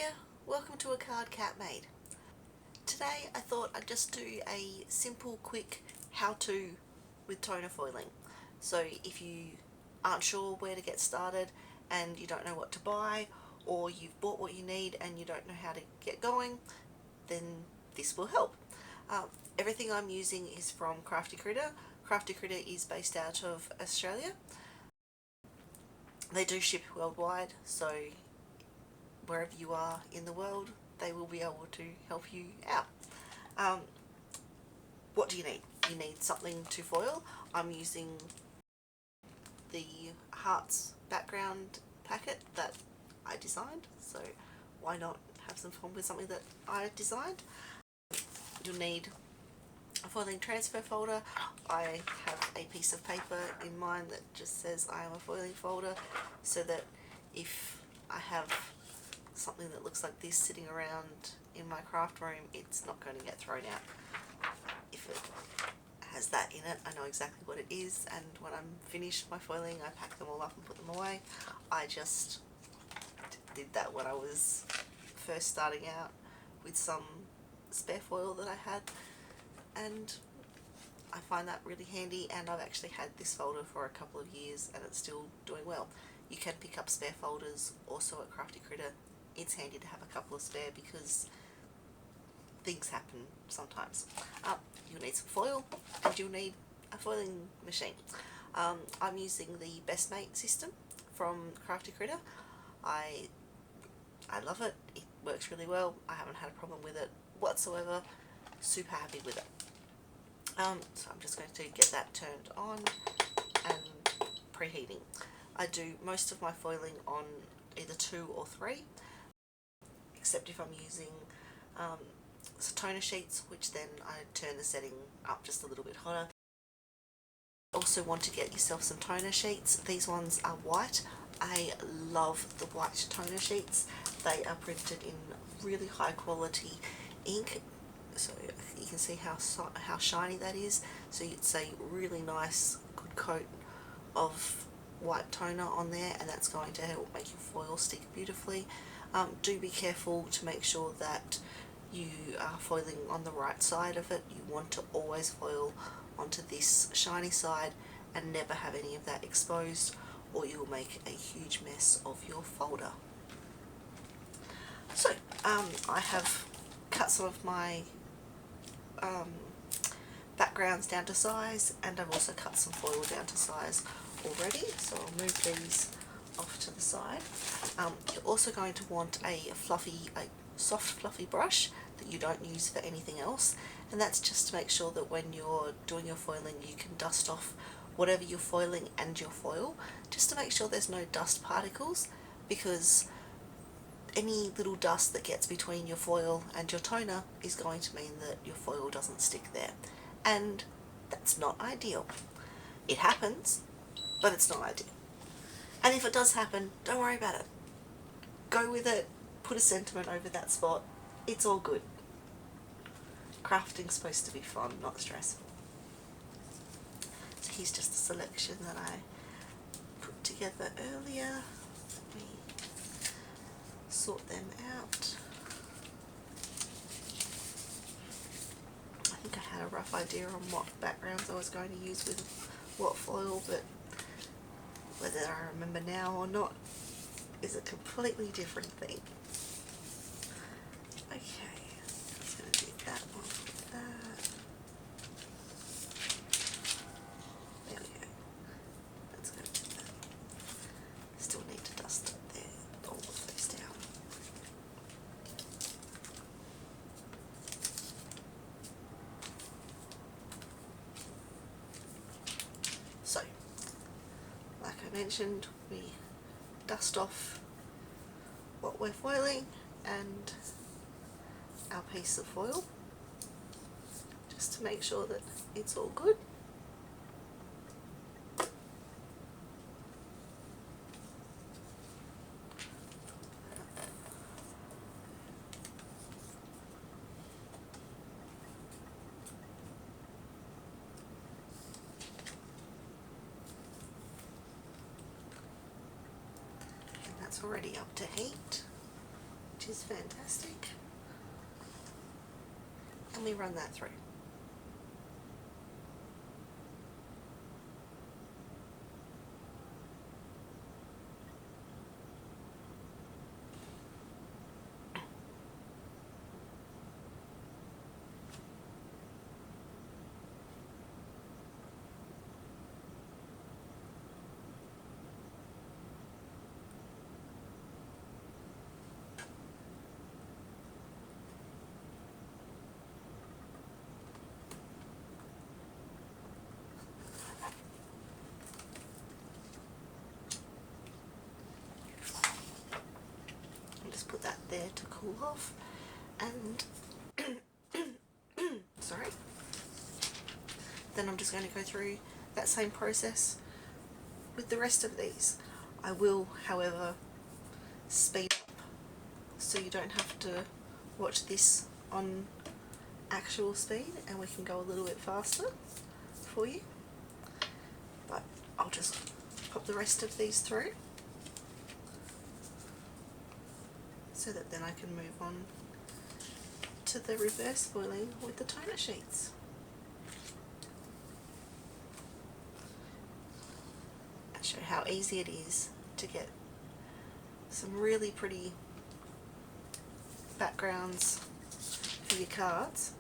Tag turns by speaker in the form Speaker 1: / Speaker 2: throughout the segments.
Speaker 1: here, welcome to A Card Cat Made. Today I thought I'd just do a simple quick how-to with toner foiling. So if you aren't sure where to get started and you don't know what to buy, or you've bought what you need and you don't know how to get going, then this will help. Everything I'm using is from Crafty Critta. Crafty Critta is based out of Australia. They do ship worldwide, so wherever you are in the world, they will be able to help you out. What do you need? You need something to foil. I'm using the hearts background packet that I designed, so why not have some fun with something that I designed. You'll need a foiling transfer folder. I have a piece of paper in mine that just says I am a foiling folder, so that if I have something that looks like this sitting around in my craft room, it's not going to get thrown out. If it has that in it, I know exactly what it is, and when I'm finished my foiling, I pack them all up and put them away. I just did that when I was first starting out with some spare foil that I had, and I find that really handy, and I've actually had this folder for a couple of years and it's still doing well. You can pick up spare folders also at Crafty Critta. It's handy to have a couple of spare because things happen sometimes. You'll need some foil and you'll need a foiling machine. I'm using the Best Mate system from Crafty Critta. I love it. It works really well. I haven't had a problem with it whatsoever. Super happy with it. So I'm just going to get that turned on and preheating. I do most of my foiling on either 2 or 3, except if I'm using toner sheets, which then I turn the setting up just a little bit hotter. Also want to get yourself some toner sheets. These ones are white. I love the white toner sheets. They are printed in really high quality ink, so you can see how shiny that is. So it's a really nice good coat of white toner on there, and that's going to help make your foil stick beautifully. Do be careful to make sure that you are foiling on the right side of it. You want to always foil onto this shiny side and never have any of that exposed, or you'll make a huge mess of your folder. So I have cut some of my backgrounds down to size, and I've also cut some foil down to size already, so I'll move these off to the side. You're also going to want a soft fluffy brush that you don't use for anything else, and that's just to make sure that when you're doing your foiling you can dust off whatever you're foiling and your foil, just to make sure there's no dust particles, because any little dust that gets between your foil and your toner is going to mean that your foil doesn't stick there, and that's not ideal. It happens, but it's not ideal. And if it does happen, don't worry about it. Go with it, put a sentiment over that spot, it's all good. Crafting's supposed to be fun, not stressful. So here's just a selection that I put together earlier. Let me sort them out. I think I had a rough idea on what backgrounds I was going to use with what foil, but whether I remember now or not is a completely different thing. Okay, I'm just going to do that one with that. There we go. That's going to do that. Still need to dust all of those down. So, like I mentioned, we dust off what we're foiling and our piece of foil, just to make sure that it's all good. That's already up to heat. which is fantastic. And we run that through. Just put that there to cool off, and sorry, then I'm just going to go through that same process with the rest of these. I will, however, speed up so you don't have to watch this on actual speed, and we can go a little bit faster for you. But I'll just pop the rest of these through so that then I can move on to the reverse foiling with the toner sheets. And show how easy it is to get some really pretty backgrounds for your cards,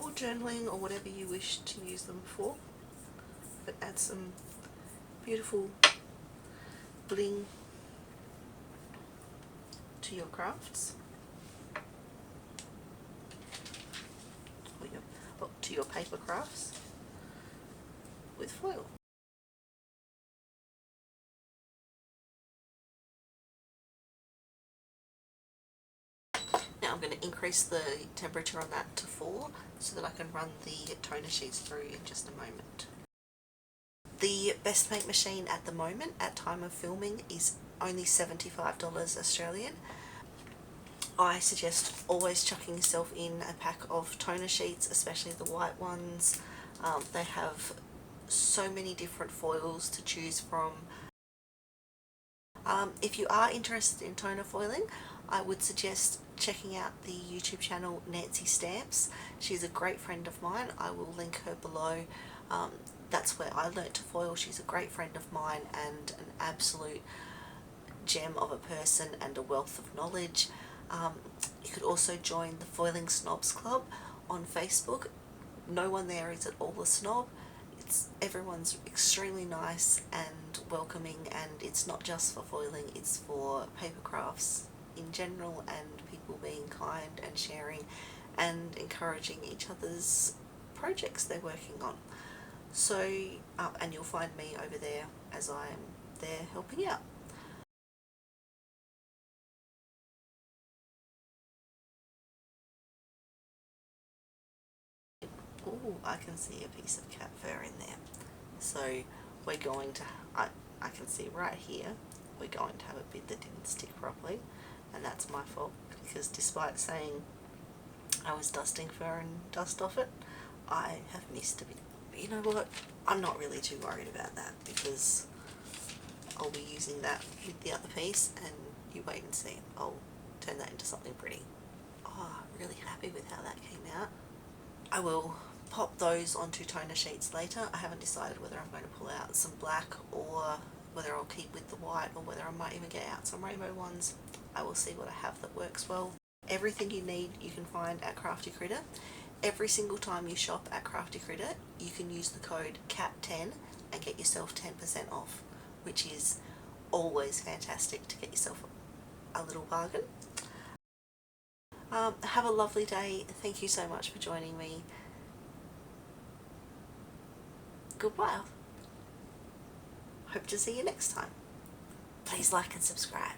Speaker 1: or journaling, or whatever you wish to use them for, but add some beautiful bling to your crafts, or to your paper crafts with foil. Now I'm going to increase the temperature on that to 4 so that I can run the toner sheets through in just a moment. The best make machine at the moment, at time of filming, is only $75 Australian. I suggest always chucking yourself in a pack of toner sheets, especially the white ones. They have so many different foils to choose from. If you are interested in toner foiling, I would suggest checking out the YouTube channel Nancy Stamps. She's a great friend of mine. I will link her below. That's where I learnt to foil. She's a great friend of mine and an absolute gem of a person and a wealth of knowledge. You could also join the Foiling Snobs Club on Facebook. No one there is at all a snob. Everyone's extremely nice and welcoming, and it's not just for foiling, it's for paper crafts in general, and people being kind and sharing and encouraging each other's projects they're working on. So, and you'll find me over there as I'm there helping out. Oh, I can see a piece of cat fur in there. So we're going to, I can see right here, we're going to have a bit that didn't stick properly, and that's my fault, because despite saying I was dusting fur and dust off it, I have missed a bit. But you know what, I'm not really too worried about that, because I'll be using that with the other piece, and you wait and see, I'll turn that into something pretty. Oh, really happy with how that came out. I will pop those onto toner sheets later. I haven't decided whether I'm going to pull out some black, or whether I'll keep with the white, or whether I might even get out some rainbow ones. I will see what I have that works well. Everything you need you can find at Crafty Critta. Every single time you shop at Crafty Critta, you can use the code CAT10 and get yourself 10% off, which is always fantastic to get yourself a little bargain. Have a lovely day. Thank you so much for joining me. Goodbye. Hope to see you next time. Please like and subscribe.